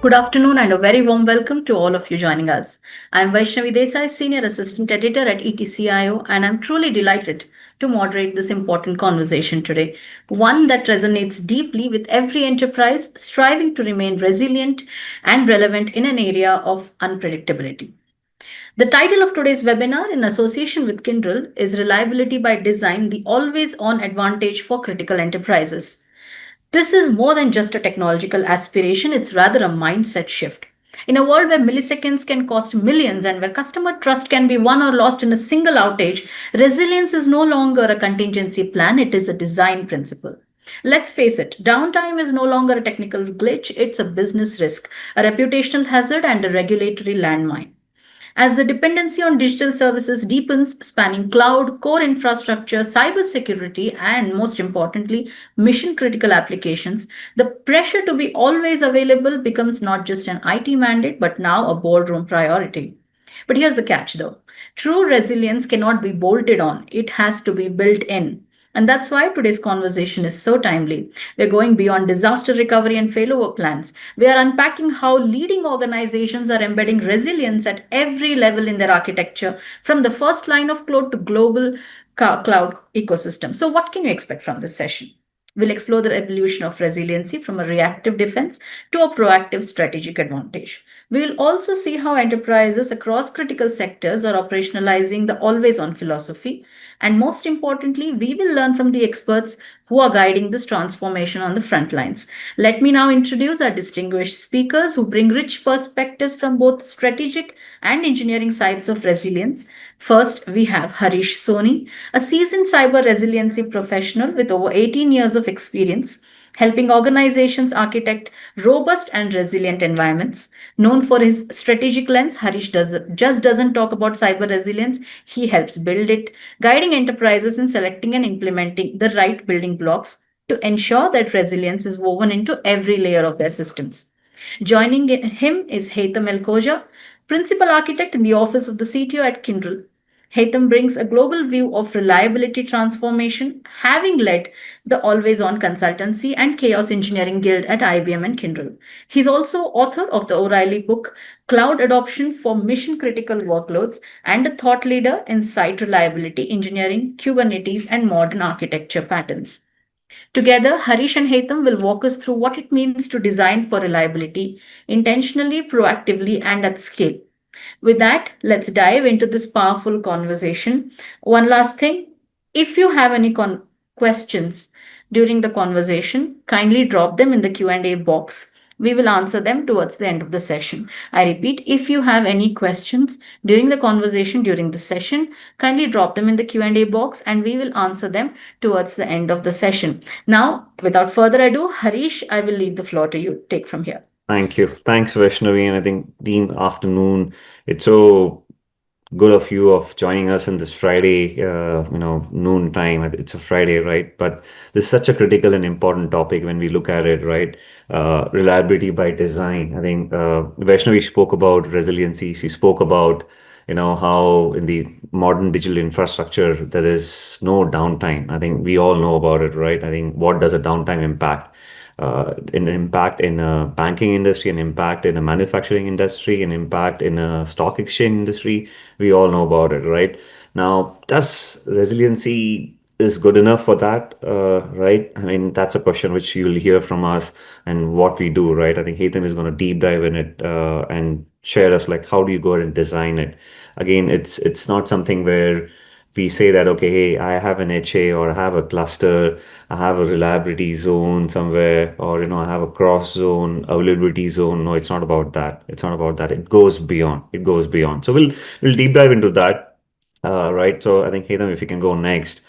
Good afternoon and a very warm welcome to all of you joining us. I'm Vaishnavi Desai, Senior Assistant Editor at ETCIO, and I'm truly delighted to moderate this important conversation today, one that resonates deeply with every enterprise striving to remain resilient and relevant in an area of unpredictability. The title of today's webinar, in association with Kyndryl, is Reliability by Design, the Always On Advantage for Critical Enterprises. This is more than just a technological aspiration, it's rather a mindset shift. In a world where milliseconds can cost millions and where customer trust can be won or lost in a single outage, resilience is no longer a contingency plan, it is a design principle. Let's face it, downtime is no longer a technical glitch, it's a business risk, a reputational hazard, and a regulatory landmine. As the dependency on digital services deepens, spanning cloud, core infrastructure, cybersecurity, and most importantly, mission critical applications, the pressure to be always available becomes not just an IT mandate, but now a boardroom priority. But here's the catch though, true resilience cannot be bolted on, it has to be built in. And that's why today's conversation is so timely. We're going beyond disaster recovery and failover plans. We are unpacking how leading organizations are embedding resilience at every level in their architecture, from the first line of code to global cloud ecosystem. So, what can you expect from this session? We'll explore the evolution of resiliency from a reactive defense to a proactive strategic advantage. We will also see how enterprises across critical sectors are operationalizing the always on philosophy. And most importantly, we will learn from the experts who are guiding this transformation on the front lines. Let me now introduce our distinguished speakers who bring rich perspectives from both strategic and engineering sides of resilience. First, we have Harish Soni, a seasoned cyber resiliency professional with over 18 years of experience helping organizations architect robust and resilient environments. Known for his strategic lens, just doesn't talk about cyber resilience, he helps build it, guiding enterprises in selecting and implementing the right building blocks to ensure that resilience is woven into every layer of their systems. Joining him is Haitham El Principal Architect in the Office of the CTO at Kyndryl. Haitham brings a global view of reliability transformation, having led the Always On Consultancy and Chaos Engineering Guild at IBM and Kyndryl. He's also author of the O'Reilly book, Cloud Adoption for Mission Critical Workloads, and a thought leader in site reliability engineering, Kubernetes, and modern architecture patterns. Together, Harish and Haitham will walk us through what it means to design for reliability intentionally, proactively, and at scale. With that, let's dive into this powerful conversation. One last thing, if you have any questions during the conversation, kindly drop them in the Q&A box. We will answer them towards the end of the session. I repeat, if you have any questions during the conversation during the session, kindly drop them in the Q&A box and we will answer them towards the end of the session. Now, without further ado, Harish, I will leave the floor to you. Take from here. Thank you. Thanks, Vaishnavi. And I think, Dean, afternoon. It's so good of you of joining us in this Friday, noon time. It's a Friday, right? But this is such a critical and important topic when we look at it, right? Reliability by design. I think Vaishnavi spoke about resiliency. She spoke about, how in the modern digital infrastructure, there is no downtime. I think we all know about it, right? I think what does a downtime impact? An impact in a banking industry, an impact in a manufacturing industry, an impact in a stock exchange industry. We all know about it, right? Now, does resiliency is good enough for that, right? I mean, that's a question which you'll hear from us and what we do, right? I think Haitham is going to deep dive in it and share us like how do you go ahead and design it. Again, it's not something where we say that, okay, hey, I have an HA or I have a cluster, I have a reliability zone somewhere, or I have a cross zone, availability zone. No, it's not about that. It's not about that. It goes beyond. It goes beyond. So we'll deep dive into that. Right. So I think Haitham, if you can go next.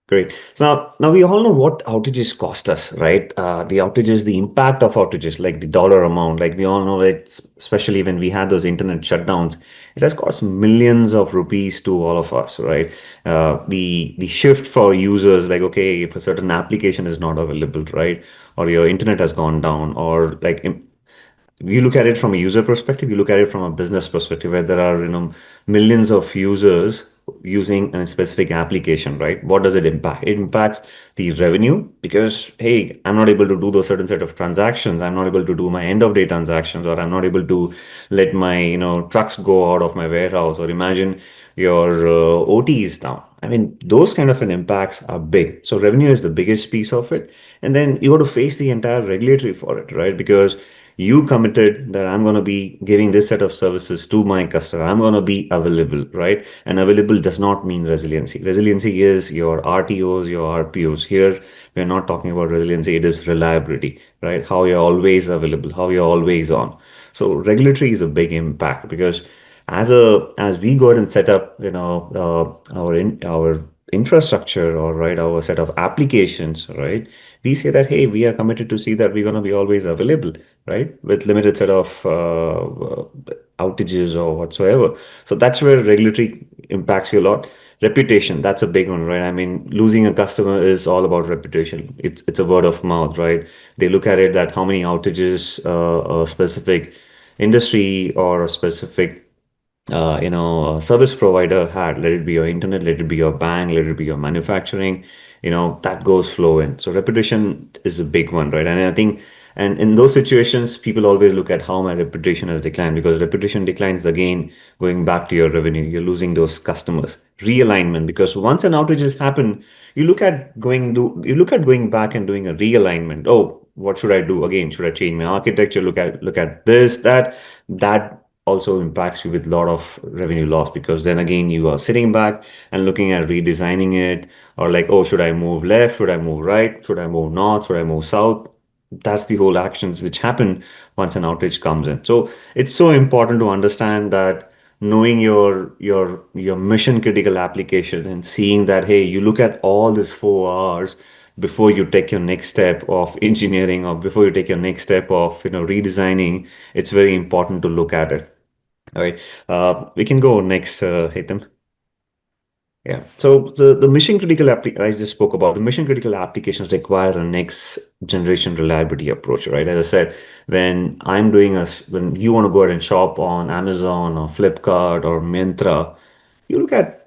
Great. So now we all know what outages cost us, right? The outages, the impact of outages, like the dollar amount, like we all know that, especially when we had those internet shutdowns, it has cost millions of rupees to all of us, right? The shift for users, like, okay, if a certain application is not available, right? Or your internet has gone down, or like you look at it from a user perspective, you look at it from a business perspective, where there are millions of users using a specific application, right? What does it impact? It impacts the revenue because, hey, I'm not able to do those certain set of transactions. I'm not able to do my end of day transactions, or I'm not able to let my, trucks go out of my warehouse, or imagine your OT is down. I mean, those kind of an impacts are big. So revenue is the biggest piece of it. And then you got to face the entire regulatory for it, right? Because you committed that I'm going to be giving this set of services to my customer. I'm going to be available, right? And available does not mean resiliency. Resiliency is your RTOs, your RPOs. Here, we're not talking about resiliency. It is reliability, right? How you're always available, how you're always on. So regulatory is a big impact because as we go ahead and set up, our infrastructure, or right, our set of applications, right, we say that, hey, we are committed to see that we're going to be always available, right, with limited set of outages or whatsoever. So that's where regulatory impacts you a lot. Reputation, that's a big one, right? I mean, losing a customer is all about reputation. It's a word of mouth, right? They look at it that how many outages a specific industry or a specific service provider had, let it be your internet, let it be your bank, let it be your manufacturing, that goes flow in. So reputation is a big one, right? And I think, and in those situations, people always look at how my reputation has declined, because reputation declines again, going back to your revenue, you're losing those customers. Realignment, because once an outage has happened, you look at going back and doing a realignment. Oh, what should I do again? Should I change my architecture? Look at this, that also impacts you with a lot of revenue loss, because then again you are sitting back and looking at redesigning it, or like, oh, should I move left, should I move right, should I move north, should I move south? That's the whole actions which happen once an outage comes in. So it's so important to understand that, knowing your mission critical application, and seeing that, hey, you look at all these 4 hours before you take your next step of engineering, or before you take your next step of redesigning. It's very important to look at it. All right. We can go next, Haitham. Yeah. So the mission critical I just spoke about, the mission critical applications require a next generation reliability approach, right? As I said, when you want to go ahead and shop on Amazon or Flipkart or Myntra, you look at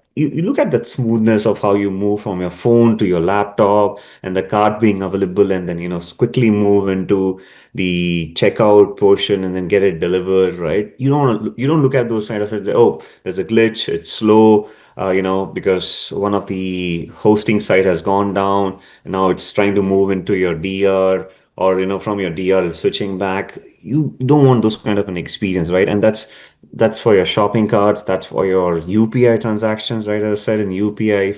that smoothness of how you move from your phone to your laptop, and the cart being available, and then quickly move into the checkout portion and then get it delivered, right? You don't look at those kind of, oh, there's a glitch, it's slow, because one of the hosting site has gone down, and now it's trying to move into your DR, or from your DR it's switching back. You don't want those kind of an experience, right? And that's for your shopping carts, that's for your UPI transactions, right? As I said, in UPI,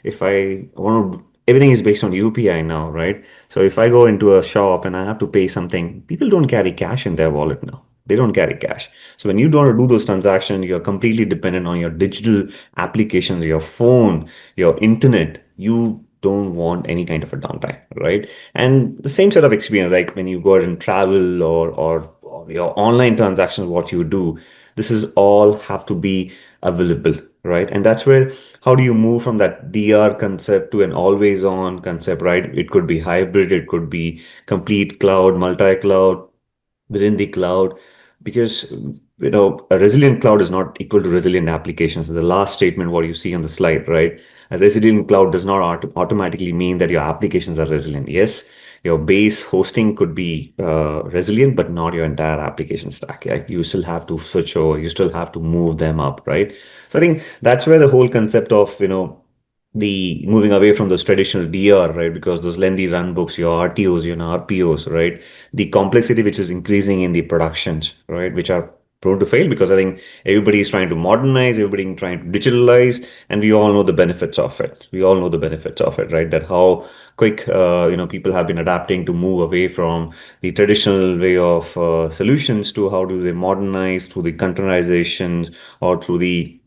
if I want to, everything is based on UPI now, right? So if I go into a shop and I have to pay something, people don't carry cash in their wallet now. They don't carry cash. So when you don't want to do those transactions, you're completely dependent on your digital applications, your phone, your internet. You don't want any kind of a downtime, right? And the same sort of experience, like when you go out and travel, or your online transactions, what you do, this is all have to be available, right? And that's where, how do you move from that DR concept to an always on concept, right? It could be hybrid, it could be complete cloud, multi-cloud, within the cloud, because a resilient cloud is not equal to resilient applications. The last statement, what you see on the slide, right? A resilient cloud does not automatically mean that your applications are resilient. Yes, your base hosting could be resilient, but not your entire application stack. Like, you still have to switch over, you still have to move them up, right? So I think that's where the whole concept of the moving away from those traditional DR, right? Because those lengthy run books, your RTOs, your RPOs, right? The complexity which is increasing in the productions, right? Which are prone to fail, because I think everybody is trying to modernize, everybody is trying to digitalize, and we all know the benefits of it. We all know the benefits of it, right? That how quick, people have been adapting to move away from the traditional way of solutions, to how do they modernize through the containerization, or through the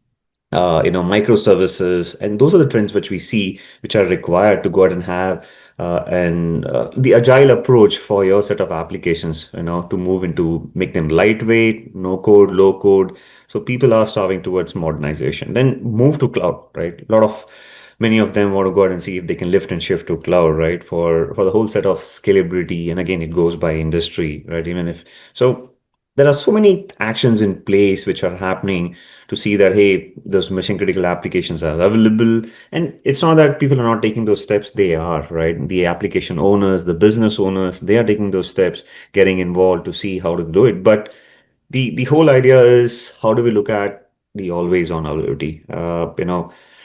microservices. And those are the trends which we see, which are required to go ahead and have and the agile approach for your set of applications, to move into, make them lightweight, no code, low code. So people are starving towards modernization. Then move to cloud, right? Many of them want to go ahead and see if they can lift and shift to cloud, right? For the whole set of scalability. And again, it goes by industry, right? Even if so, there are so many actions in place which are happening to see that, hey, those mission critical applications are available. And it's not that people are not taking those steps, they are, right? The application owners, the business owners, they are taking those steps, getting involved to see how to do it. But the whole idea is, how do we look at the always on availability?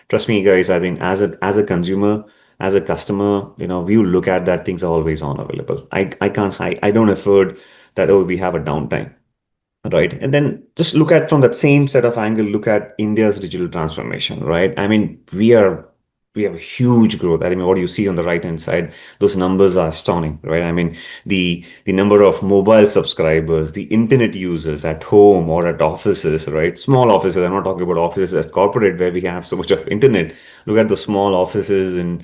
Trust me, guys. I mean, as a consumer, as a customer, we will look at that things are always on available. I can't I don't afford that. Oh, we have a downtime. Right. And then just look at from that same set of angle, look at India's digital transformation, right? I mean, we have a huge growth. I mean, what you see on the right hand side, those numbers are astounding, right? I mean, the number of mobile subscribers, the internet users at home or at offices, right? Small offices. I'm not talking about offices as corporate where we have so much of internet. Look at the small offices in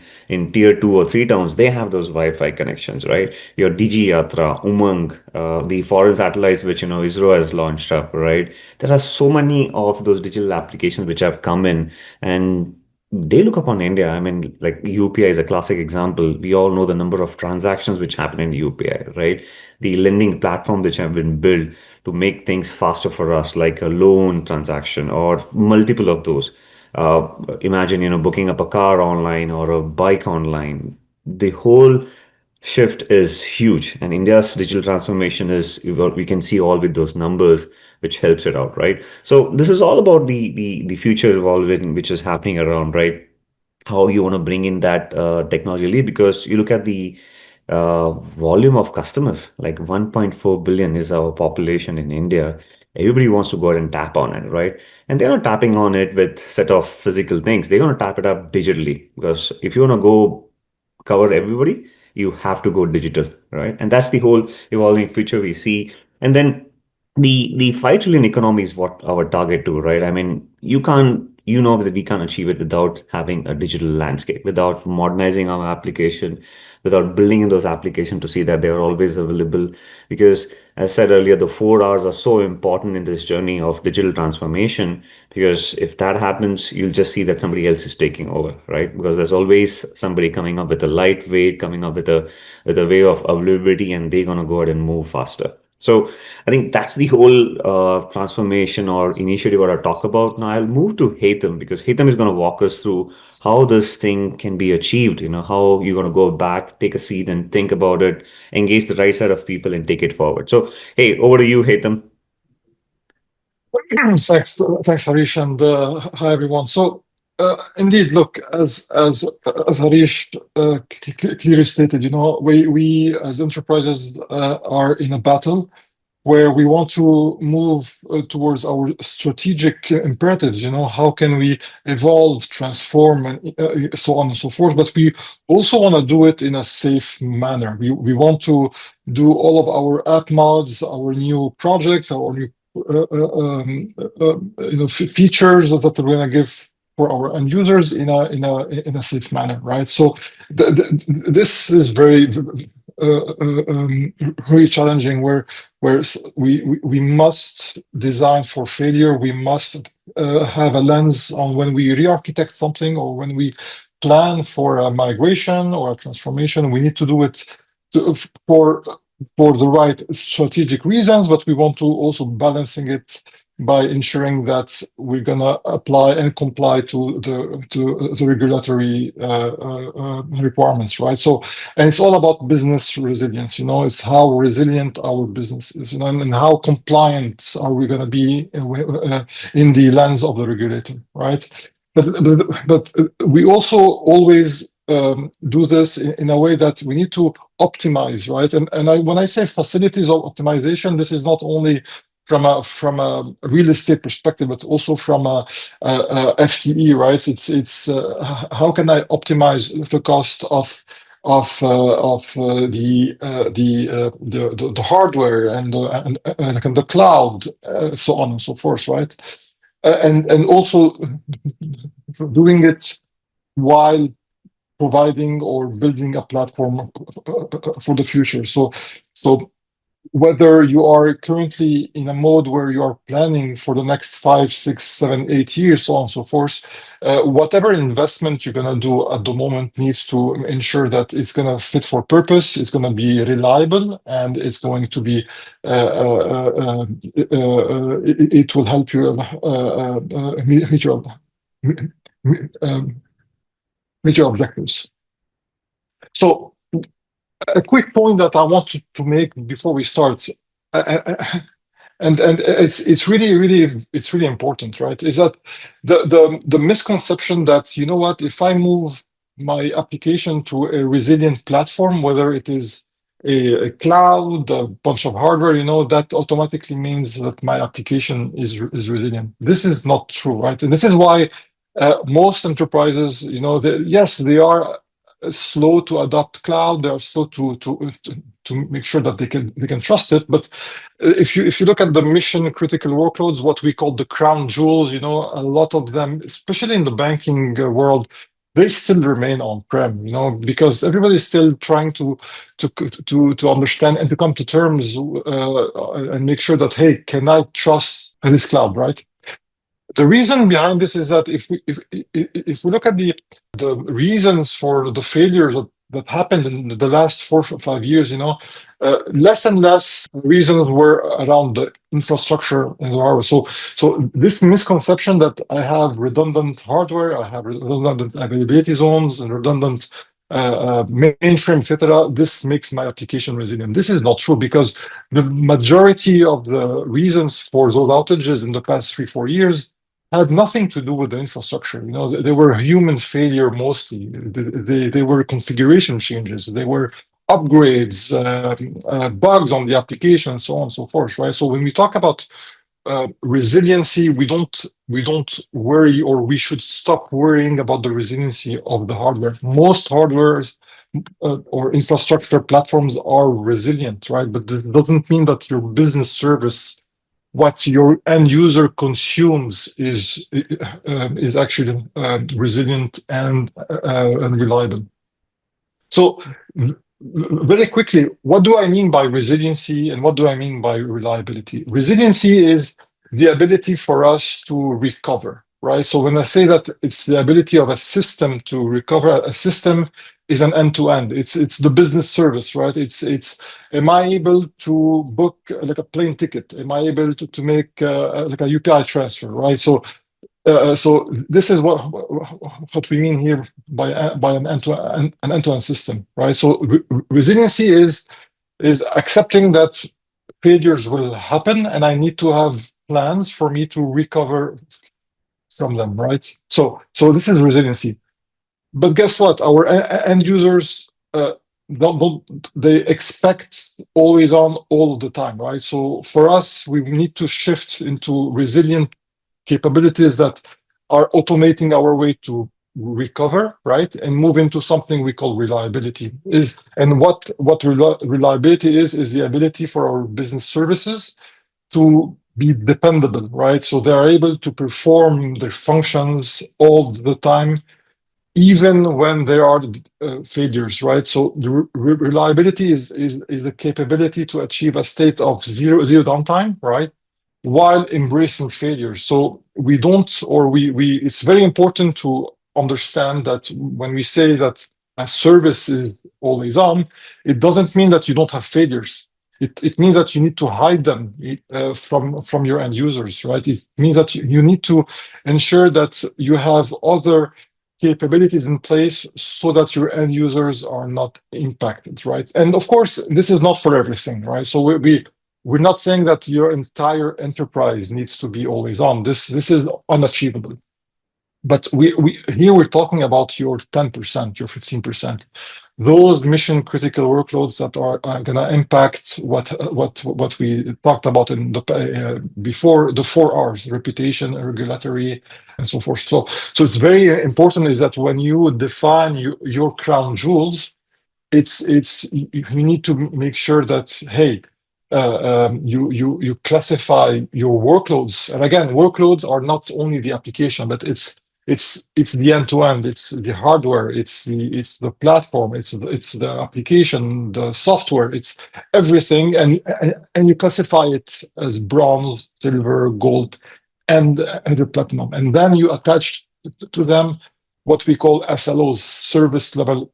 tier 2 or 3 towns. They have those Wi-Fi connections, right? Your Digi Yatra, Umang, the foreign satellites which ISRO has launched up, right? There are so many of those digital applications which have come in, and they look upon India. I mean, like UPI is a classic example. We all know the number of transactions which happen in UPI, right? The lending platform which have been built to make things faster for us, like a loan transaction or multiple of those. Imagine, booking up a car online or a bike online. The whole shift is huge, and India's digital transformation is, what we can see all with those numbers, which helps it out, right? So this is all about the future evolving, which is happening around, right? How you want to bring in that technology lead, because you look at the volume of customers, like 1.4 billion is our population in India. Everybody wants to go ahead and tap on it, right? And they're not tapping on it with set of physical things. They're going to tap it up digitally, because if you want to go cover everybody, you have to go digital, right? And that's the whole evolving future we see. And then the 5 trillion economy is what our target to, right? I mean, you know that we can't achieve it without having a digital landscape, without modernizing our application, without building in those applications to see that they are always available. Because as I said earlier, the 4 Rs are so important in this journey of digital transformation, because if that happens, you'll just see that somebody else is taking over, right? Because there's always somebody coming up with a lightweight, coming up with a way of availability, and they're gonna go ahead and move faster. So I think that's the whole transformation or initiative what I talk about. Now I'll move to Hatham, because Hatham is going to walk us through how this thing can be achieved. How you're going to go back, take a seat, and think about it, engage the right side of people, and take it forward. So, hey, over to you, Hatham. Thanks, Harish, and hi everyone. So, indeed, look, as Harish clearly stated, we as enterprises are in a battle where we want to move towards our strategic imperatives. How can we evolve, transform, and so on and so forth. But we also want to do it in a safe manner. We want to do all of our app mods, our new projects, our new features that we're going to give for our end users in a safe manner, right? So this is very challenging, where we must design for failure. We must have a lens on when we re-architect something, or when we plan for a migration or a transformation. We need to do it for the right strategic reasons, but we want to also balancing it by ensuring that we're gonna apply and comply to the regulatory requirements, right? So, and it's all about business resilience. It's how resilient our business is, and how compliant are we gonna be in the lens of the regulator, right? But we also always do this in a way that we need to optimize, right? And when I say facilities of optimization, this is not only from a real estate perspective, but also from a FTE, right? It's how can I optimize the cost of the hardware and the cloud, so on and so forth, right? And also doing it while providing or building a platform for the future. So whether you are currently in a mode where you are planning for the next 5, 6, 7, 8 years, so on and so forth, whatever investment you're going to do at the moment needs to ensure that it's going to fit for purpose, it's going to be reliable, and it's going to be, it will help you meet your objectives. So, a quick point that I want to make before we start, and it's really important, right? Is that the misconception that, you know what, if I move my application to a resilient platform, whether it is a cloud, a bunch of hardware, that automatically means that my application is resilient. This is not true, right? And this is why most enterprises, yes, they are slow to adopt cloud. They are slow to make sure that they can trust it. But if you look at the mission critical workloads, what we call the crown jewel, a lot of them, especially in the banking world, they still remain on-prem, because everybody's still trying to understand and to come to terms and make sure that, hey, can I trust this cloud, right? The reason behind this is that if we look at the reasons for the failures that happened in the last 4 or 5 years, less and less reasons were around the infrastructure and the hardware. So this misconception that I have redundant hardware, I have redundant availability zones and redundant mainframe, etc., this makes my application resilient. This is not true, because the majority of the reasons for those outages in the past 3, 4 years had nothing to do with the infrastructure. They were human failure mostly. They were configuration changes. They were upgrades, bugs on the application, so on and so forth, right? So when we talk about resiliency, we don't worry, or we should stop worrying about the resiliency of the hardware. Most hardwares or infrastructure platforms are resilient, right? But that doesn't mean that your business service, what your end user consumes, is actually resilient and reliable. So very quickly, what do I mean by resiliency and what do I mean by reliability? Resiliency is the ability for us to recover, right? So when I say that it's the ability of a system to recover, a system is an end-to-end. It's the business service, right? It's am I able to book like a plane ticket? Am I able to make like a UPI transfer, right? So this is what we mean here by an end-to-end system, right? So resiliency is accepting that failures will happen, and I need to have plans for me to recover from them, right? So this is resiliency. But guess what? Our end users don't they expect always on all the time, right? So for us, we need to shift into resilient capabilities that are automating our way to recover, right, and move into something we call reliability. Reliability is the ability for our business services to be dependable, right? So they are able to perform their functions all the time, even when there are failures, right? So the reliability is the capability to achieve a state of zero downtime, right, while embracing failures. So we don't, or we it's very important to understand that when we say that a service is always on, it doesn't mean that you don't have failures. It means that you need to hide them from your end users, right? It means that you need to ensure that you have other capabilities in place so that your end users are not impacted, right? And of course, this is not for everything, right? So we're not saying that your entire enterprise needs to be always on. This is unachievable. But here we're talking about your 10%, your 15%. Those mission critical workloads that are going to impact what we talked about in the before, the 4 Rs: reputation, regulatory, and so forth. So it's very important is that when you define your crown jewels, you need to make sure that, hey, you classify your workloads. And again, workloads are not only the application, but it's it's the end-to-end, it's the hardware, it's the platform, it's the application, the software, it's everything, and you classify it as bronze, silver, gold, and the platinum, and then you attach to them what we call SLOs, service level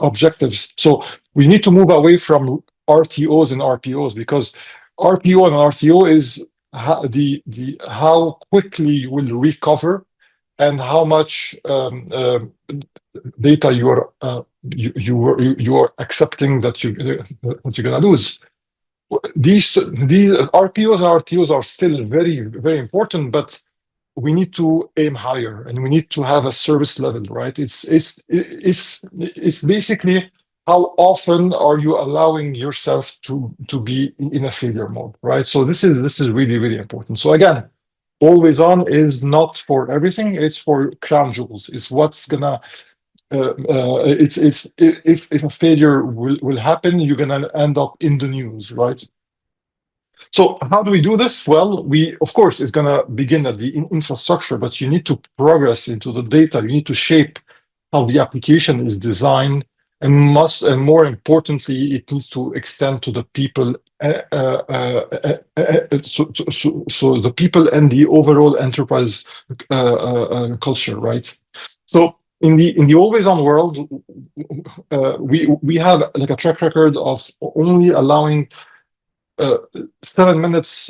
objectives. So we need to move away from RTOs and RPOs, because RPO and RTO is how quickly you will recover and how much data you are accepting that you're gonna lose. These RPOs and RTOs are still very, very important, but we need to aim higher, and we need to have a service level, right? It's basically how often are you allowing yourself to be in a failure mode, right? So this is really, really important. So again, always on is not for everything, it's for crown jewels. It's what's gonna it's if a failure will happen, you're gonna end up in the news, right? So how do we do this? Well, we, of course, it's going to begin at the infrastructure, but you need to progress into the data. You need to shape how the application is designed, and more importantly, it needs to extend to the people. So the people and the overall enterprise culture, right? So in the always on world, we have like a track record of only allowing 7 minutes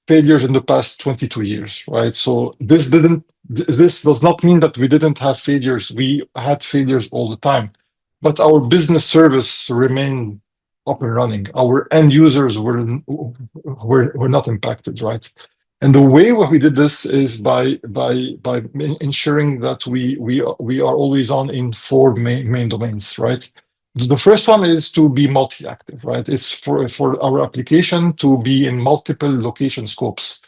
failures in the past 22 years, right? So this does not mean that we didn't have failures. We had failures all the time, but our business service remained up and running. Our end users were not impacted, right? And the way we did this is by ensuring that we are always on in four main domains, right? The first one is to be multi-active, right? It's for our application to be in multiple location scopes.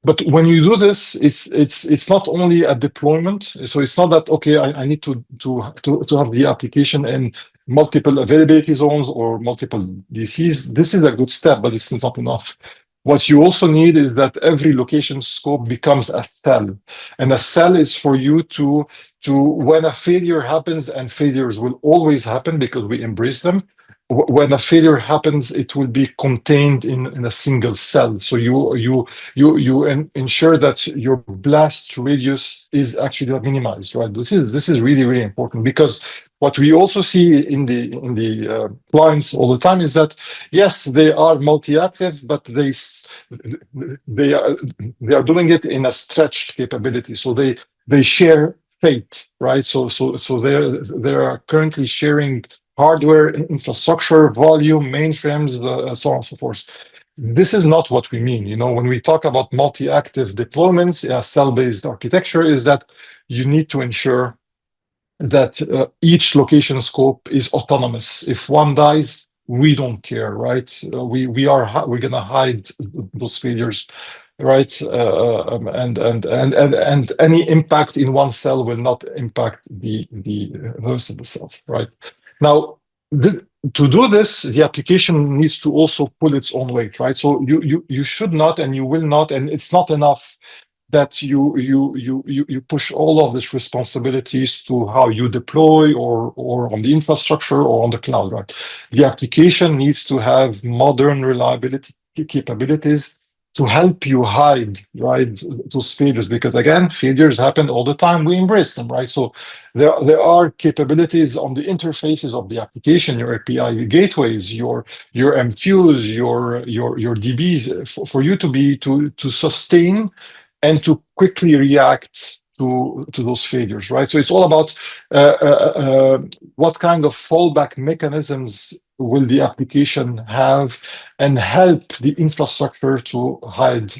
But when you do this, it's not only a deployment. So it's not that, okay, I need to have the application in multiple availability zones or multiple DCs. This is a good step, but it's not enough. What you also need is that every location scope becomes a cell. And a cell is for you to when a failure happens, and failures will always happen because we embrace them. When a failure happens, it will be contained in a single cell. So you ensure that your blast radius is actually minimized, right? This is really, really important, because what we also see in the clients all the time is that yes, they are multi-active, but they are doing it in a stretched capability. So they share fate, right? So they are currently sharing hardware, infrastructure, volume, mainframes, so on and so forth. This is not what we mean. You know, when we talk about multi-active deployments, cell-based architecture, is that you need to ensure that each location scope is autonomous. If one dies, we don't care, right? We're gonna hide those failures, right? And any impact in one cell will not impact the rest of the cells, right? Now, to do this, the application needs to also pull its own weight, right? So you should not, and you will not, and it's not enough that you push all of these responsibilities to how you deploy or on the infrastructure or on the cloud, right? The application needs to have modern reliability capabilities to help you hide, right, those failures, because again, failures happen all the time. We embrace them, right? So there are capabilities on the interfaces of the application, your API gateways, your MQs, your DBs, for you to sustain and to quickly react to those failures, right? So it's all about what kind of fallback mechanisms will the application have, and help the infrastructure to hide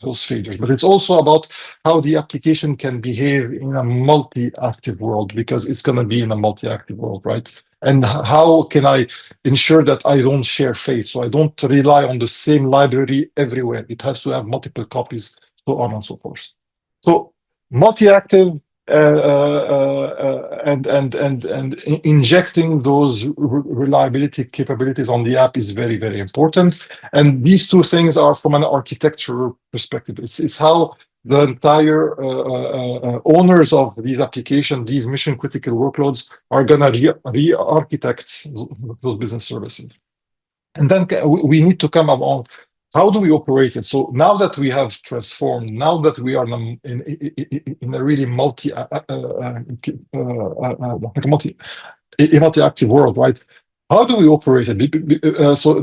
those failures. But it's also about how the application can behave in a multi-active world, because it's going to be in a multi-active world, right? And how can I ensure that I don't share fate? So I don't rely on the same library everywhere. It has to have multiple copies, so on and so forth. So multi-active and injecting those reliability capabilities on the app is very, very important. And these two things are from an architectural perspective. It's how the entire owners of these applications, these mission critical workloads, are going to re-architect those business services. And then we need to come up on how do we operate it. So now that we have transformed, now that we are in a really multi-active world, right? How do we operate it? So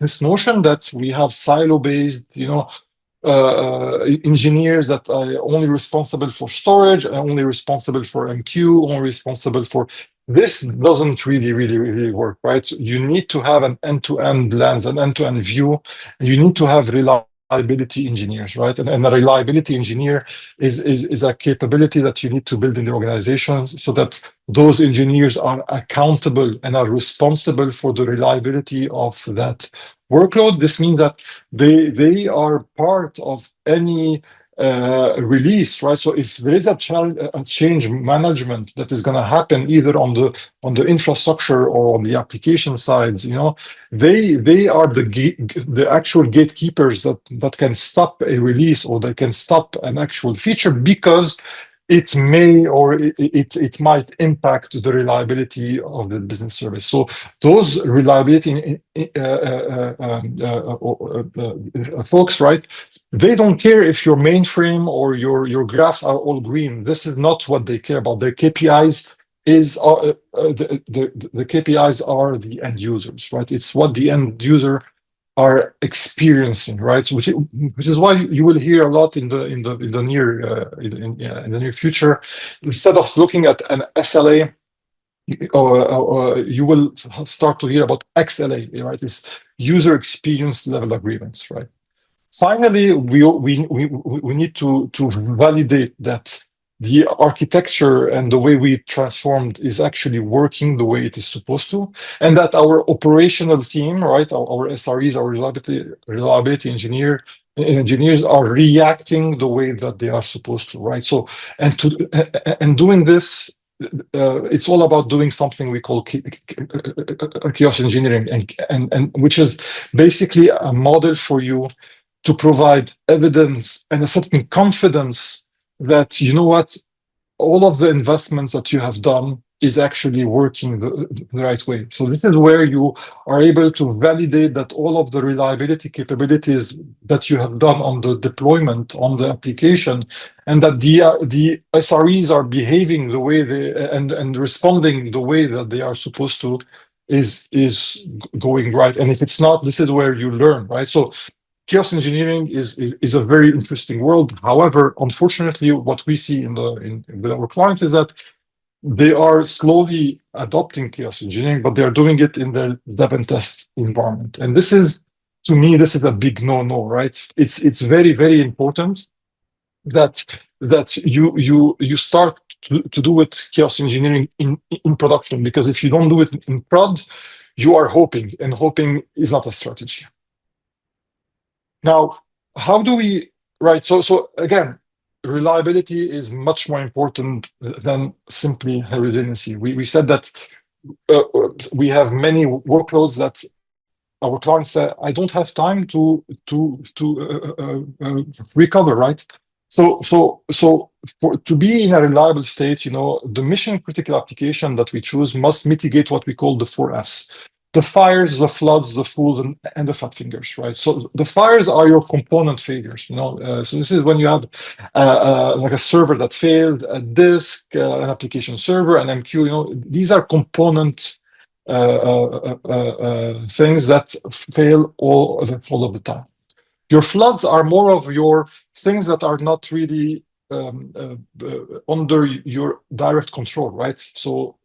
this notion that we have silo-based, engineers that are only responsible for storage, only responsible for MQ, only responsible for this doesn't really work, right? You need to have an end-to-end lens, an end-to-end view. You need to have reliability engineers, right? And a reliability engineer is a capability that you need to build in the organization so that those engineers are accountable and are responsible for the reliability of that workload. This means that they are part of any release, right? So if there is a change management that is going to happen either on the infrastructure or on the application side, they are the actual gatekeepers that can stop a release or they can stop an actual feature because it may or it might impact the reliability of the business service. So those reliability folks, right? They don't care if your mainframe or your graphs are all green. This is not what they care about. Their KPIs the KPIs are the end users, right? It's what the end user are experiencing, right? Which is why you will hear a lot in the near future. Instead of looking at an SLA, you will start to hear about XLA, right? It's user experience level agreements, right? Finally, we need to validate that the architecture and the way we transformed is actually working the way it is supposed to, and that our operational team, right, our SREs, our reliability engineers are reacting the way that they are supposed to, right? So, and doing this, it's all about doing something we call chaos engineering, and which is basically a model for you to provide evidence and a certain confidence that, all of the investments that you have done is actually working the right way. So this is where you are able to validate that all of the reliability capabilities that you have done on the deployment on the application, and that the SREs are behaving the way and responding the way that they are supposed to is going right. And if it's not, this is where you learn, right? So chaos engineering is a very interesting world. However, unfortunately, what we see with our clients is that they are slowly adopting chaos engineering, but they are doing it in their dev and test environment. And this is, to me, this is a big no-no, right? It's very important that you start to do it chaos engineering in production, because if you don't do it in prod, you are hoping, and hoping is not a strategy. Now, how do we, right? So again, reliability is much more important than simply redundancy. We said that we have many workloads that our clients say, I don't have time to recover, right? So to be in a reliable state, the mission critical application that we choose must mitigate what we call the 4Fs. The fires, the floods, the fools, and the fat fingers, right? So the fires are your component failures, so this is when you have like a server that failed, a disk, an application server, an MQ, these are component things that fail all of the time. Your floods are more of your things that are not really under your direct control, right? So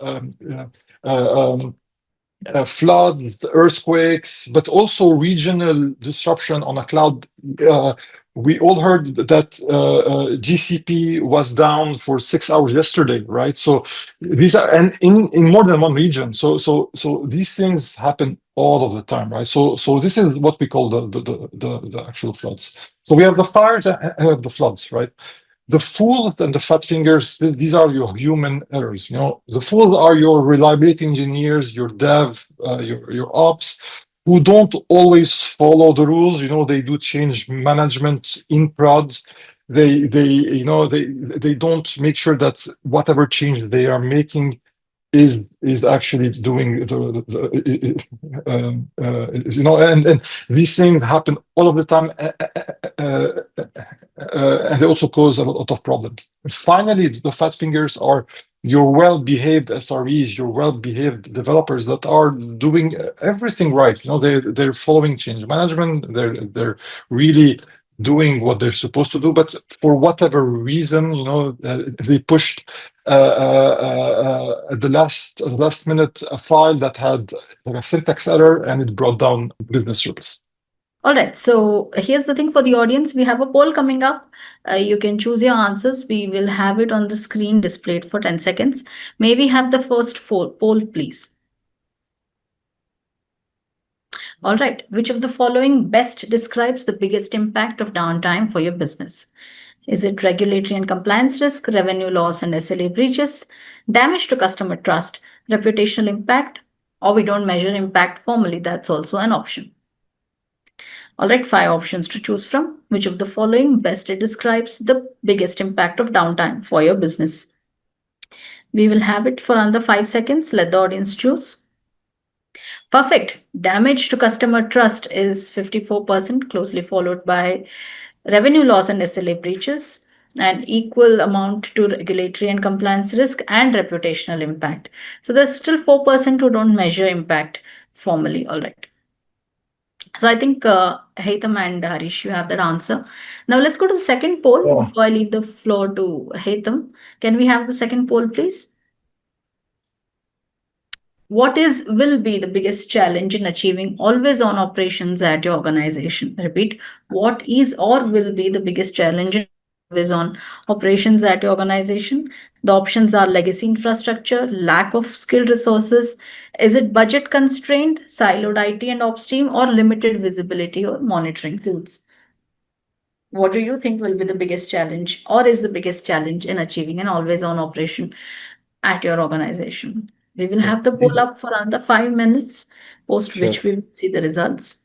floods, earthquakes, but also regional disruption on a cloud. We all heard that GCP was down for 6 hours yesterday, right? So these are, and in more than one region. So these things happen all of the time, right? So this is what we call the actual floods. So we have the fires and the floods, right? The fools and the fat fingers, these are your human errors. The fools are your reliability engineers, your dev, your ops, who don't always follow the rules. They do change management in prod. they don't make sure that whatever change they are making is actually doing and these things happen all of the time, and they also cause a lot of problems. And finally, the fat fingers are your well-behaved SREs, your well-behaved developers that are doing everything right. They're following change management. They're really doing what they're supposed to do, but for whatever reason, they pushed at the last minute a file that had like a syntax error, and it brought down business service. All right. So here's the thing for the audience. We have a poll coming up. You can choose your answers. We will have it on the screen displayed for 10 seconds. May we have the first poll, please? All right. Which of the following best describes the biggest impact of downtime for your business? Is it regulatory and compliance risk, revenue loss and SLA breaches, damage to customer trust, reputational impact, or we don't measure impact formally? That's also an option. All right, 5 options to choose from. Which of the following best describes the biggest impact of downtime for your business? We will have it for under 5 seconds. Let the audience choose. Perfect. Damage to customer trust is 54%, closely followed by revenue loss and SLA breaches, and equal amount to regulatory and compliance risk and reputational impact. So there's still 4% who don't measure impact formally. All right. So I think Haitham and Harish, you have that answer. Now let's go to the second poll before I leave the floor to Haitham. Can we have the second poll, please? What will be the biggest challenge in achieving always on operations at your organization? Repeat, what is or will be the biggest challenge in always on operations at your organization? The options are legacy infrastructure, lack of skilled resources. Is it budget constrained, siloed IT and ops team, or limited visibility or monitoring tools? What do you think will be the biggest challenge or is the biggest challenge in achieving an always on operation at your organization? We will have the poll up for another 5 minutes, post which we will see the results.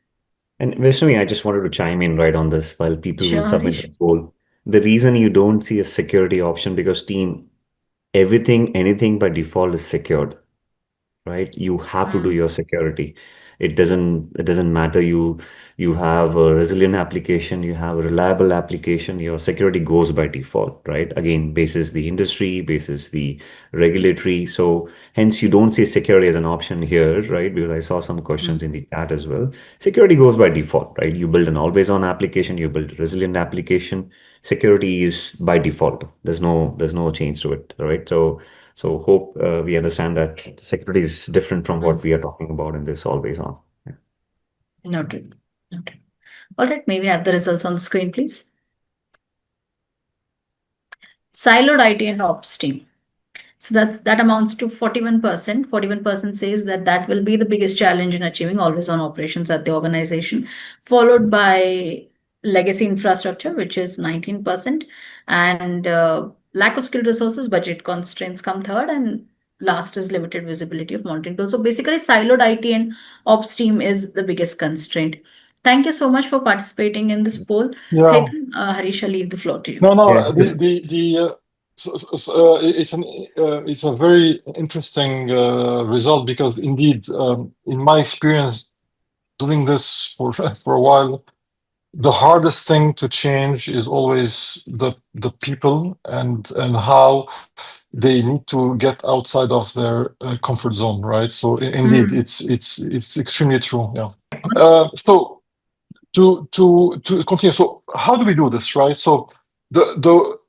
And Vaishnavi, I just wanted to chime in right on this while people will Sure, submit Harish. a poll. The reason you don't see a security option because team, anything by default is secured, right? You have to do your security. It doesn't matter you have a resilient application, you have a reliable application, your security goes by default, right? Again, basis the industry, basis the regulatory. So hence you don't see security as an option here, right? Because I saw some questions in the chat as well. Security goes by default, right? You build an always on application, you build a resilient application. Security is by default. There's no change to it, right? So hope we understand that security is different from what we are talking about in this always on. Yeah. Noted. Noted. All right, may we have the results on the screen, please? Siloed IT and ops team. So that amounts to 41%. 41% says that will be the biggest challenge in achieving always on operations at the organization, followed by legacy infrastructure, which is 19%, and lack of skilled resources, budget constraints come third, and last is limited visibility of monitoring tools. So basically, siloed IT and ops team is the biggest constraint. Thank you so much for participating in this poll. Yeah. Harish, I'll leave the floor to you. No. Yeah. It's a very interesting result because indeed, in my experience doing this for a while, the hardest thing to change is always the people and how they need to get outside of their comfort zone, right? So indeed, it's extremely true. Yeah. So to continue, so how do we do this, right? So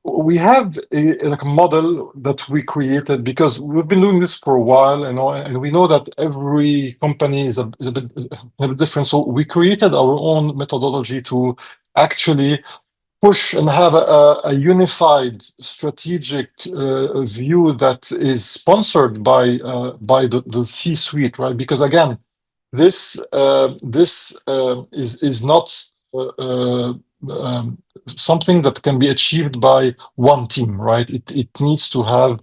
we have like a model that we created because we've been doing this for a while, and we know that every company is a bit different. So we created our own methodology to actually push and have a unified strategic view that is sponsored by the C-suite, right? Because again, this is not something that can be achieved by one team, right? It needs to have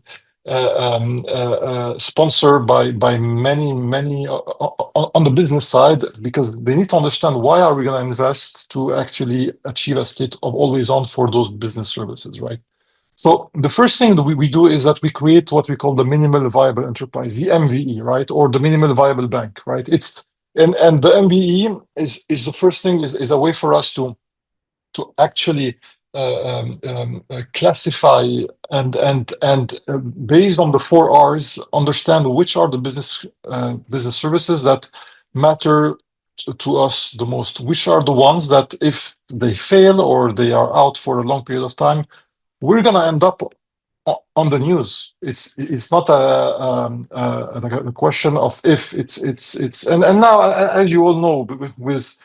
sponsored by many on the business side, because they need to understand why are we going to invest to actually achieve a state of always on for those business services, right? So the first thing that we do is that we create what we call the minimal viable enterprise, the MVE, right, or the minimal viable bank, right? It's and the MVE is the first thing, is a way for us to actually classify and based on the 4 Rs, understand which are the business services that matter to us the most, which are the ones that if they fail or they are out for a long period of time, we're going to end up on the news. It's not like a question of if. And now, as you all know, with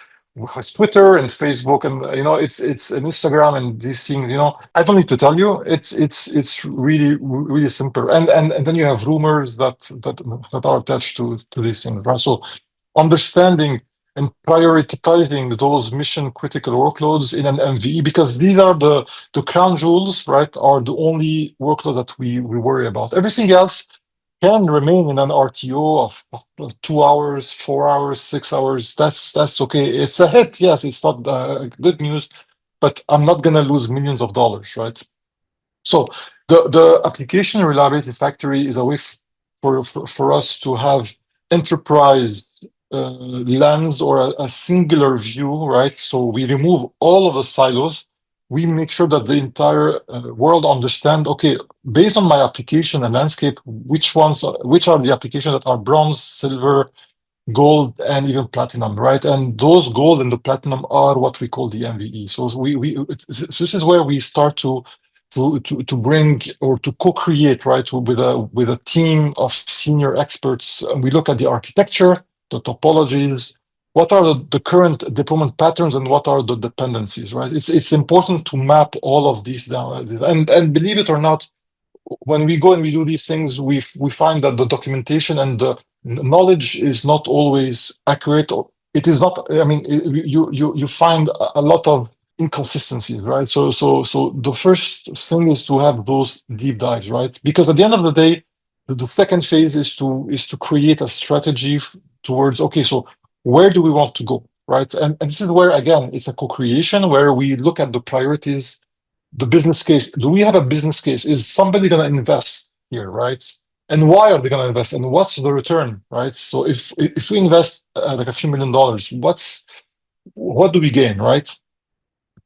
Twitter and Facebook, and it's an Instagram and these things. I don't need to tell you. It's really simple. And then you have rumors that are attached to these things, right? So understanding and prioritizing those mission critical workloads in an MVE, because these are the crown jewels, right, are the only workload that we worry about. Everything else can remain in an RTO of 2 hours, 4 hours, 6 hours. That's okay. It's a hit, yes. It's not good news, but I'm not gonna lose millions of dollars, right? So the application reliability factory is a way for us to have enterprise lens or a singular view, right? So we remove all of the silos. We make sure that the entire world understand, okay, based on my application and landscape, which are the applications that are bronze, silver, gold, and even platinum, right? And those gold and the platinum are what we call the MVE. So so this is where we start to bring or to co-create, right, with a team of senior experts. And we look at the architecture, the topologies, what are the current deployment patterns, and what are the dependencies, right? It's important to map all of these down. And believe it or not, when we go and we do these things, we find that the documentation and the knowledge is not always accurate. Or it is not. I mean, you find a lot of inconsistencies, right? So the first thing is to have those deep dives, right? Because at the end of the day, the second phase is to create a strategy towards, okay, so where do we want to go, right? And this is where, again, it's a co-creation where we look at the priorities, the business case. Do we have a business case? Is somebody going to invest here, right? And why are they going to invest? And what's the return, right? So if we invest like a few $1 million, what do we gain, right?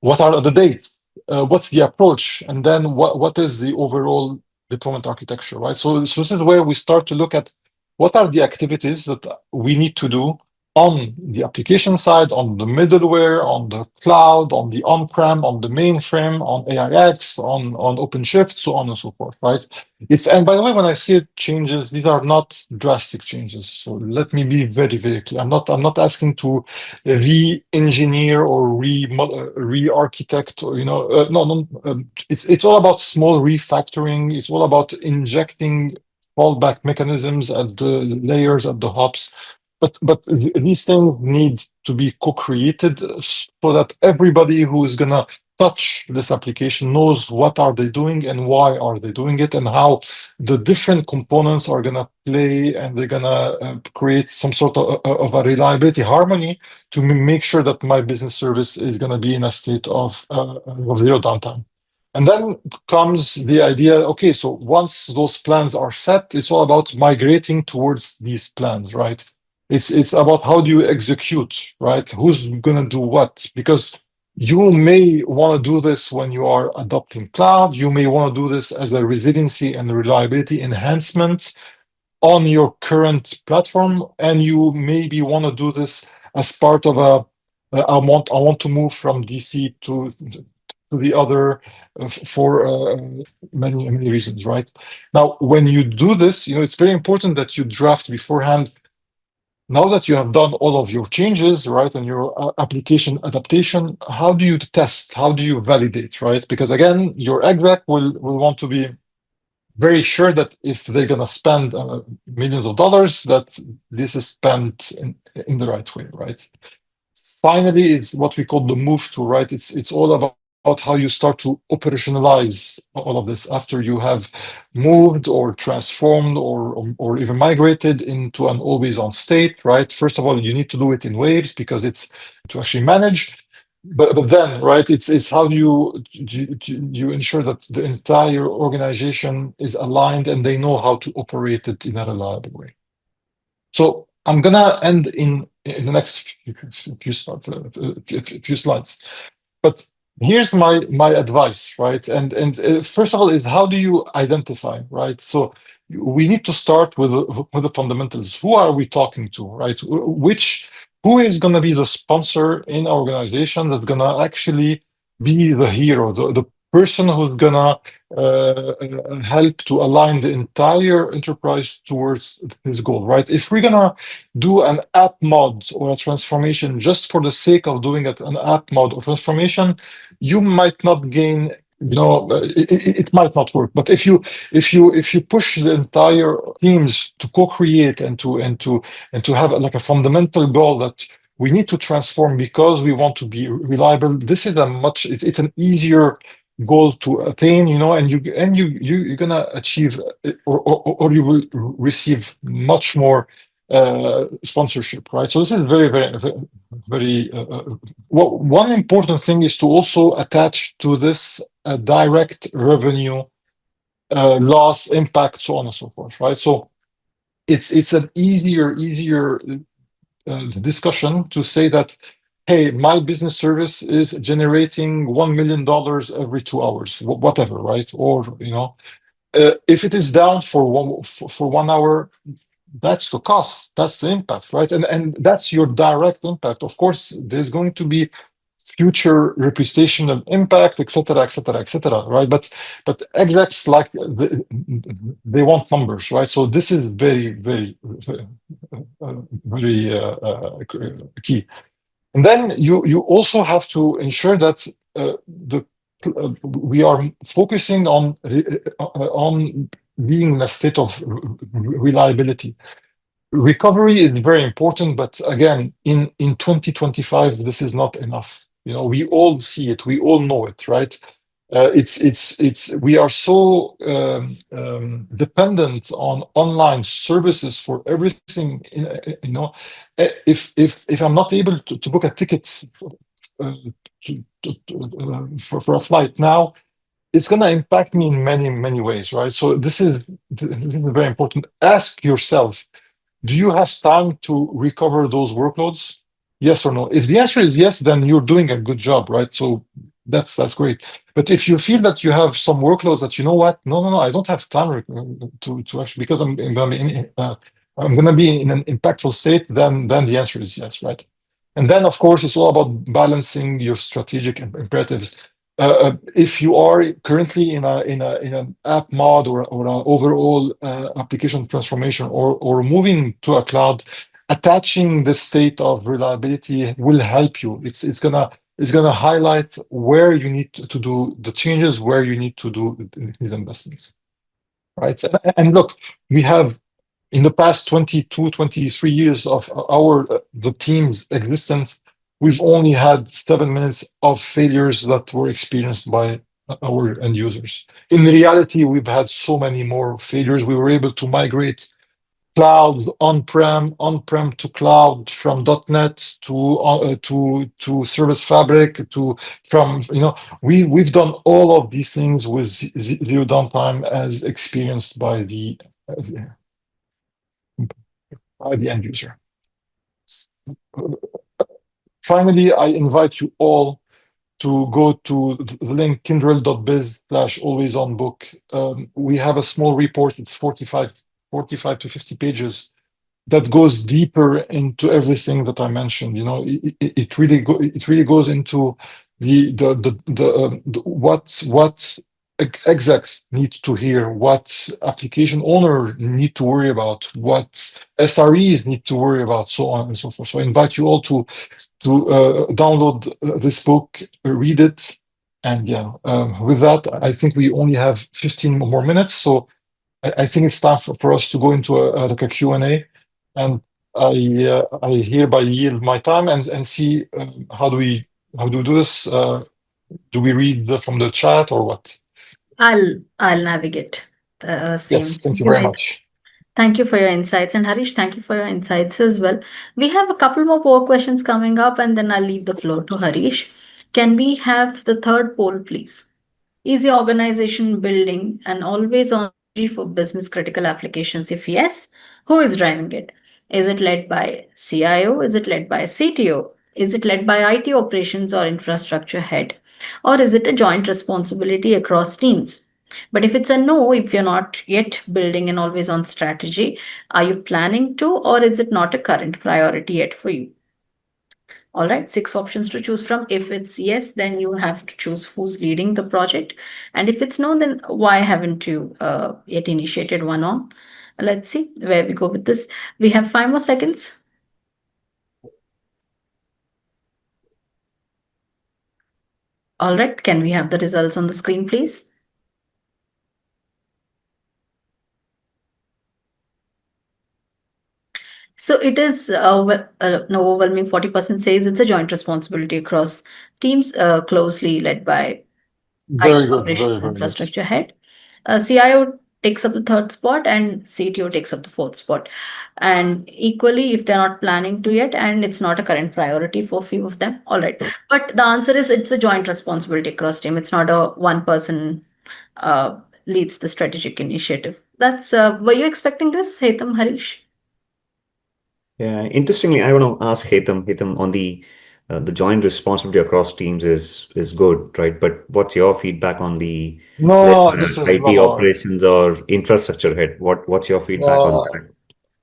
What are the dates? What's the approach? And then what is the overall deployment architecture, right? So this is where we start to look at what are the activities that we need to do on the application side, on the middleware, on the cloud, on the on-prem, on the mainframe, on AIX, on OpenShift, so on and so forth, right? And by the way, when I say changes, these are not drastic changes. So let me be very, very clear. I'm not asking to re-engineer or re-architect, or no. It's all about small refactoring. It's all about injecting fallback mechanisms at the layers, at the hops. But these things need to be co-created so that everybody who is gonna touch this application knows what are they doing and why are they doing it, and how the different components are gonna play, and they're gonna create some sort of a reliability harmony to make sure that my business service is gonna be in a state of zero downtime. And then comes the idea, okay, so once those plans are set, it's all about migrating towards these plans, right? It's about how do you execute, right? Who's gonna do what? Because you may want to do this when you are adopting cloud. You may want to do this as a resiliency and reliability enhancement on your current platform, and you maybe want to do this as part of I want to move from DC to the other for many reasons, right? Now, when you do this, it's very important that you draft beforehand. Now that you have done all of your changes, right, and your application adaptation, how do you test? How do you validate, right? Because again, your exec will want to be very sure that if they're going to spend millions of dollars, that this is spent in the right way, right? Finally, it's what we call the move to, right? It's all about about how you start to operationalize all of this after you have moved or transformed or even migrated into an always on state, right? First of all, you need to do it in waves because it's to actually manage. But then, right, it's how you ensure that the entire organization is aligned and they know how to operate it in a reliable way. So I'm gonna end in the next few slides. But here's my advice, right? And first of all, is how do you identify, right? So we need to start with the fundamentals. Who are we talking to, right? Who is going to be the sponsor in our organization that's going to actually be the hero, the person who's going to help to align the entire enterprise towards this goal, right? If we're going to do an app mod or a transformation just for the sake of doing it, an app mod or transformation, you might not gain, it might not work. But if you push the entire teams to co-create and to have like a fundamental goal that we need to transform because we want to be reliable, this is it's an easier goal to attain, and you're gonna achieve or you will receive much more sponsorship, right? So this is very well, one important thing is to also attach to this direct revenue loss impact, so on and so forth, right? So it's an easier discussion to say that, hey, my business service is generating $1 million every 2 hours, whatever, right? Or if it is down for 1 hour, that's the cost, that's the impact, right? And that's your direct impact. Of course, there's going to be future reputational impact, etc., etc., etc., right? But execs they want numbers, right? So this is very key. And then you also have to ensure that we are focusing on being in a state of reliability. Recovery is very important, but again, in 2025, this is not enough. We all see it, we all know it, right? We are so dependent on online services for everything. If I'm not able to book a ticket for a flight now, it's going to impact me in many ways, right? So this is very important. Ask yourself, do you have time to recover those workloads? Yes or no? If the answer is yes, then you're doing a good job, right? So that's great. But if you feel that you have some workloads that no, I don't have time to actually, because I'm going to be in an impactful state, then the answer is yes, right? And then of course it's all about balancing your strategic imperatives. If you are currently in an app mod or an overall application transformation or moving to a cloud, attaching the state of reliability will help you. It's gonna highlight where you need to do the changes, where you need to do these investments, right? And look, we have in the past 22, 23 years of the team's existence, we've only had 7 minutes of failures that were experienced by our end users. In reality, we've had so many more failures. We were able to migrate cloud on-prem to cloud, from .NET to Service Fabric we've done all of these things with zero downtime, as experienced by the end user. Finally, I invite you all to go to the link kyndryl.biz/alwaysonbook. We have a small report, it's 45 to 50 pages, that goes deeper into everything that I mentioned. It really goes into what execs need to hear, what application owners need to worry about, what SREs need to worry about, so on and so forth. So I invite you all to download this book, read it, and with that, I think we only have 15 more minutes. So I think it's time for us to go into a Q&A, and I hereby yield my time and see how do we do this. Do we read from the chat or what? I'll navigate the same. Yes, thank Thank you you, very Harish. much. Thank you for your insights. And Harish, thank you for your insights as well. We have a couple more poll questions coming up, and then I'll leave the floor to Harish. Can we have the third poll, please? Is the organization building an always on strategy for business critical applications? If yes, who is driving it? Is it led by CIO? Is it led by CTO? Is it led by IT operations or infrastructure head? Or is it a joint responsibility across teams? But if it's a no, if you're not yet building an always on strategy, are you planning to, or is it not a current priority yet for you? All right, 6 options to choose from. If it's yes, then you have to choose who's leading the project. And if it's no, then why haven't you yet initiated one on? Let's see where we go with this. We have 5 more seconds. All right, can we have the results on the screen, please? So it is an overwhelming 40% says it's a joint responsibility across teams closely led by IT Very good, operations very, very good. infrastructure head. CIO takes up the third spot and CTO takes up the fourth spot. And equally, if they're not planning to yet, and it's not a current priority for a few of them, all right. But the answer is it's a joint responsibility across team. It's not a one person uh, leads the strategic initiative. That's were you expecting this, Hetam, Harish? Yeah, interestingly, I want to ask Haitham, on the joint responsibility across teams is good, right? But what's your feedback on the led No, this by is IT no, operations or infrastructure head? What's your feedback on no. that?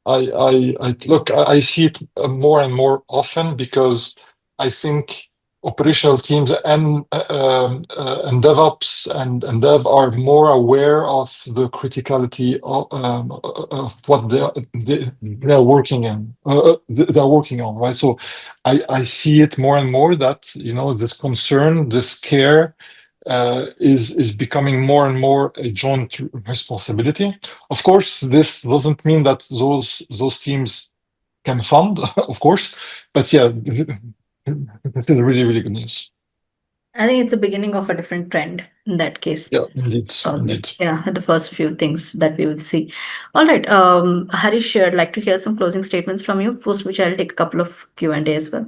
I look, I see it more and more often because I think operational teams and DevOps and Dev are more aware of the criticality of what they're working in, they're working on, right? So I see it more and more that, this concern, this care is becoming more and more a joint responsibility. Of course, this doesn't mean that those teams can fund, of course, but yeah, this is really, really good news. I think it's the beginning of a different trend in that case. Yeah, indeed, Okay. indeed. Yeah, the first few things that we will see. All right. Harish, I'd like to hear some closing statements from you, post which I'll take a couple of Q&A as well.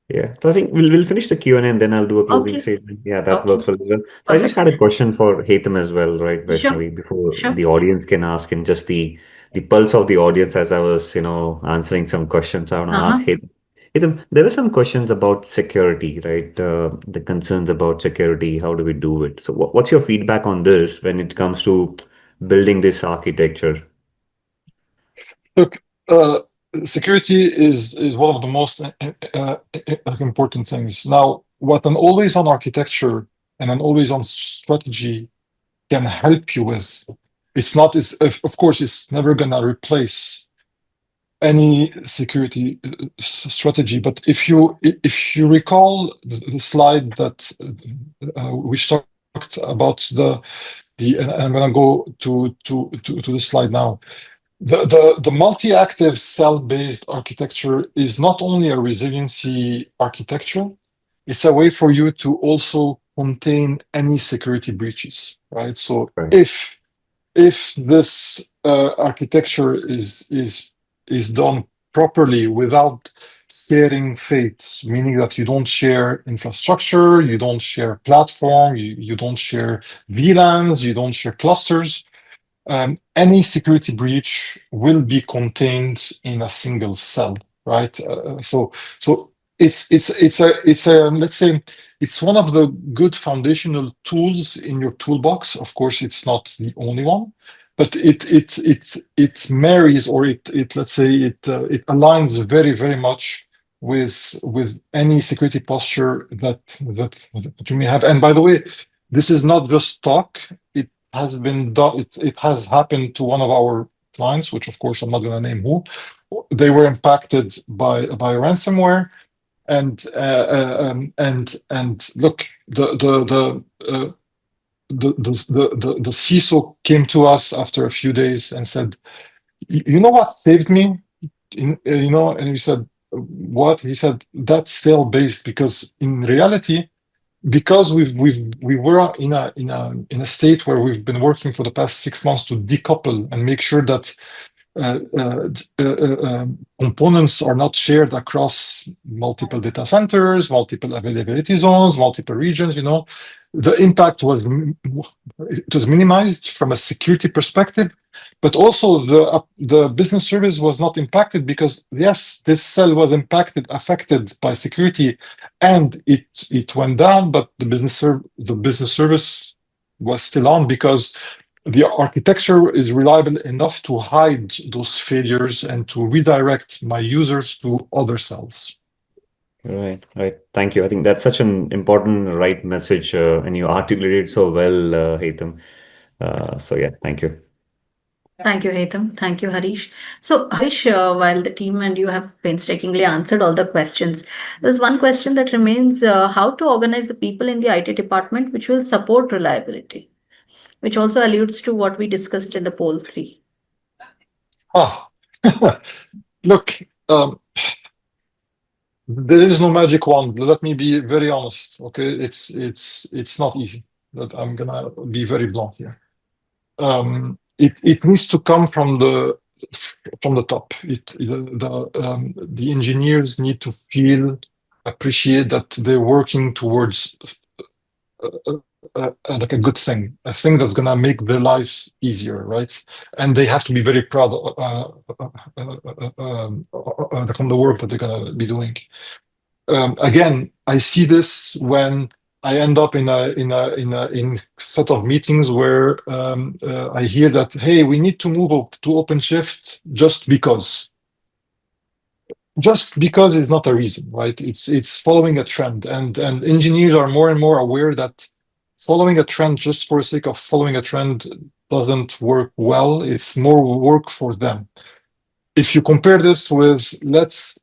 Yeah, so I think we'll finish the Q&A and then I'll do a closing Okay. statement. Yeah, that Okay. works well as well. So I just Perfect. had a question for Haitham as well, right, Sure. Vaishnavi, before Sure. the audience can ask, and just the pulse of the audience as I was, answering some questions. I want to ask Uh-huh. Haitham. Haitham, there were some questions about security, right? The concerns about security. How do we do it? So what's your feedback on this when it comes to building this architecture? Look, security is one of the most important things. Now, what an always-on architecture and an always-on strategy can help you with, of course, it's never gonna replace any security strategy. But if you recall the slide that which talked about and I'm gonna go to the slide now. The multi-active cell-based architecture is not only a resiliency architecture, it's a way for you to also contain any security breaches, right? So Right. if this architecture is done properly without sharing fates, meaning that you don't share infrastructure, you don't share platform, you don't share VLANs, you don't share clusters, any security breach will be contained in a single cell, right? So it's a let's say it's one of the good foundational tools in your toolbox. Of course, it's not the only one, but it marries, or it let's say it aligns very, very much with any security posture that you may have. And by the way, this is not just talk. Has been done. It has happened to one of our clients, which of course I'm not going to name who. They were impacted by ransomware, and look, the CISO came to us after a few days and said, "You know what saved me?" And we said, "What?" He said, "That's cell based, because in reality." because we were in a state where we've been working for the past 6 months to decouple and make sure that components are not shared across multiple data centers, multiple availability zones, multiple regions. The impact was minimized from a security perspective, but also the business service was not impacted because yes, this cell was affected by security, and it went down, but the business service was still on because the architecture is reliable enough to hide those failures and to redirect my users to other cells. Right, right. Thank you. I think that's such an important right message, and you articulated so well, Haitham. So yeah, thank you. Thank you, Hetam. Thank you, Harish. So, Harish, while the team and you have painstakingly answered all the questions, there's one question that remains, how to organize the people in the IT department which will support reliability, which also alludes to what we discussed in the poll three. Ah, look, there is no magic wand. Let me be very honest. Okay, it's not easy. But I'm gonna be very blunt here. It needs to come from the top. The engineers need to appreciate that they're working towards like a good thing, a thing that's gonna make their lives easier, right? And they have to be very proud from the work that they're gonna be doing. Again, I see this when I end up in set of meetings where I hear that, hey, we need to move to OpenShift just because. Just because is not a reason, right? It's following a trend, and engineers are more and more aware that following a trend just for the sake of following a trend doesn't work well. It's more work for them. If you compare this with let's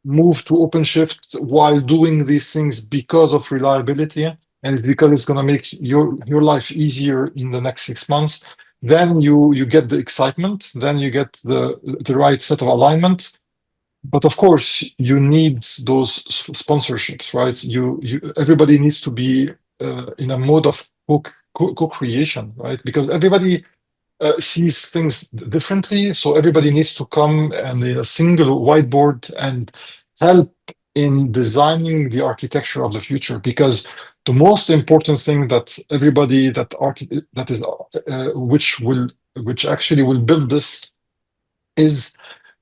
move to OpenShift while doing these things because of reliability, and it's because it's going to make your life easier in the next 6 months, then you get the excitement, then you get the right set of alignment. But of course, you need those sponsorships, right? Everybody needs to be in a mode of co-creation, right? Because everybody sees things differently. So everybody needs to come and in a single whiteboard and help in designing the architecture of the future. Because the most important thing that everybody that is which actually will build this is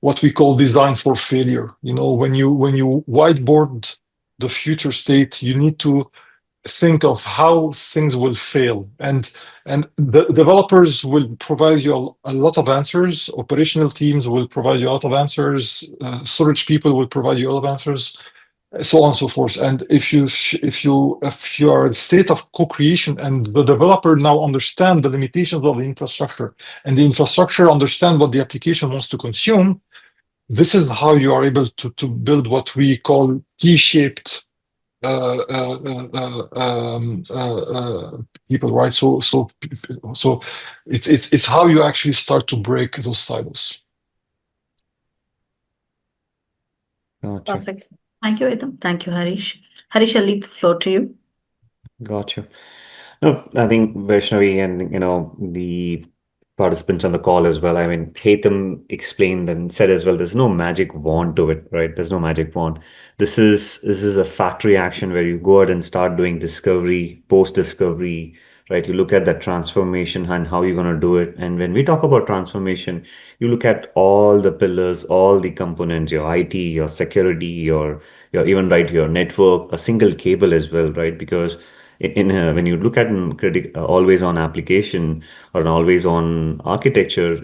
what we call design for failure. When you whiteboard the future state, you need to think of how things will fail, and the developers will provide you a lot of answers, operational teams will provide you a lot of answers, storage people will provide you a lot of answers, so on and so forth. And if you are in a state of co-creation and the developer now understand the limitations of the infrastructure and the infrastructure understand what the application wants to consume, this is how you are able to build what we call T-shaped people, right? So it's how you actually start to break those silos. Gotcha. Perfect. Thank you, Hetam. Thank you, Harish. Harish, I'll leave the floor to you. Gotcha. No, I think Vaishnavi and the participants on the call as well. I mean, Hatham explained and said as well, there's no magic wand to it, right? There's no magic wand. This is a factory action where you go out and start doing discovery, post-discovery, right? You look at that transformation and how you're going to do it. And when we talk about transformation, you look at all the pillars, all the components, your IT, your security, your even right, your network, a single cable as well, right? Because when you look at an always on application or an always on architecture,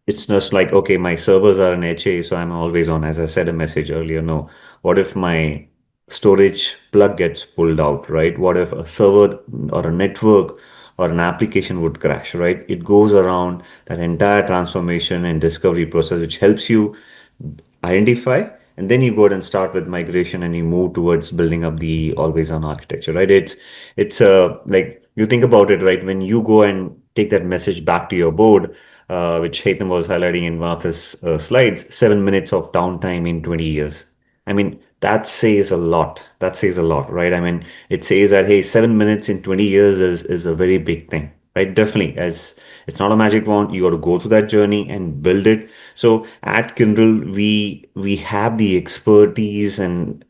it's just like, okay, my servers are an HA, so I'm always on, as I said a message earlier. No, what if my storage plug gets pulled out, right? What if a server or a network or an application would crash, right? It goes around that entire transformation and discovery process, which helps you identify, and then you go ahead and start with migration and you move towards building up the always on architecture, right? It's like you think about it, right? When you go and take that message back to your board, which Haitham was highlighting in one of his slides, 7 minutes of downtime in 20 years. I mean, that says a lot. That says a lot, right? I mean, it says that, hey, 7 minutes in 20 years is a very big thing, right? Definitely, as it's not a magic wand. You got to go through that journey and build it. So at Kyndryl, we have the expertise and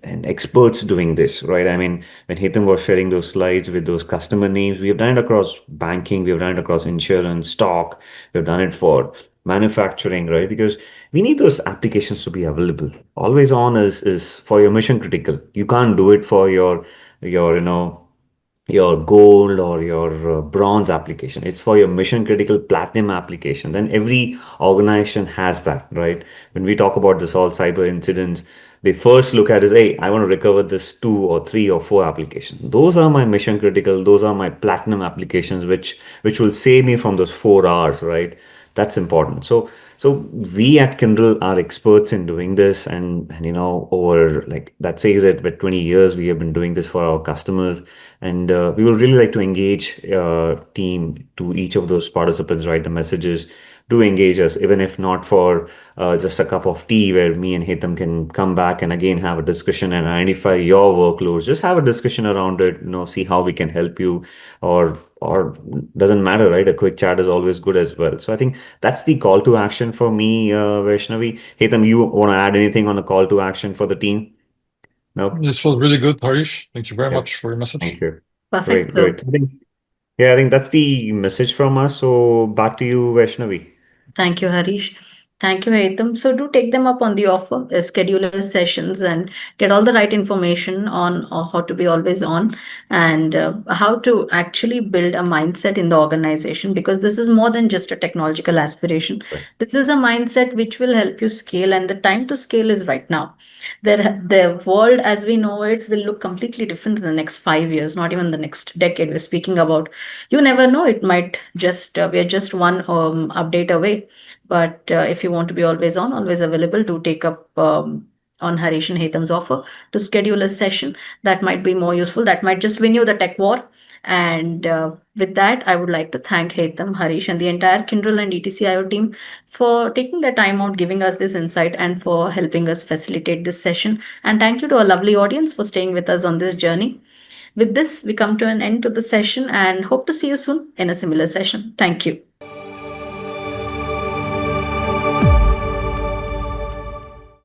experts doing this, right? I mean, when Hitam was sharing those slides with those customer names, we have done it across banking, we have done it across insurance, stock, we have done it for manufacturing, right? Because we need those applications to be available. Always on is for your mission critical. You can't do it for your your gold or your bronze application. It's for your mission critical platinum application. Then every organization has that, right? When we talk about this all cyber incidents, they first look at is, hey, I want to recover this 2 or 3 or 4 applications. Those are my mission critical. Those are my platinum applications, which will save me from those 4 hours, right? That's important. So we at Kyndryl are experts in doing this, and over like that says it, with 20 years we have been doing this for our customers, and we will really like to engage team to each of those participants, write the messages, do engage us, even if not for just a cup of tea, where me and Hitam can come back and again have a discussion and identify your workloads. Just have a discussion around it, see how we can help you, or doesn't matter, right? A quick chat is always good as well. So I think that's the call to action for me, Vaishnavi. Hitam, you want to add anything on the call to action for the team? No? This was really good, Harish. Thank you very Yeah. much for your message. Thank you. Perfect. Great, great. Yeah, I think that's the message from us. So back to you, Vaishnavi. Thank you, Harish. Thank you, Haitham. So do take them up on the offer, schedule your sessions and get all the right information on how to be always on and how to actually build a mindset in the organization, because this is more than just a technological aspiration. Right. This is a mindset which will help you scale, and the time to scale is right now. The world as we know it will look completely different in the next 5 years, not even the next decade. We're speaking about, you never know, it might just we are just one update away. But if you want to be always on, always available, do take up on Harish and Haitham's offer to schedule a session. That might be more useful. That might just win you the tech war. And with that, I would like to thank Haitham, Harish, and the entire Kyndryl and ETCIO team for taking the time out, giving us this insight, and for helping us facilitate this session. And thank you to our lovely audience for staying with us on this journey. With this, we come to an end to the session and hope to see you soon in a similar session. Thank you.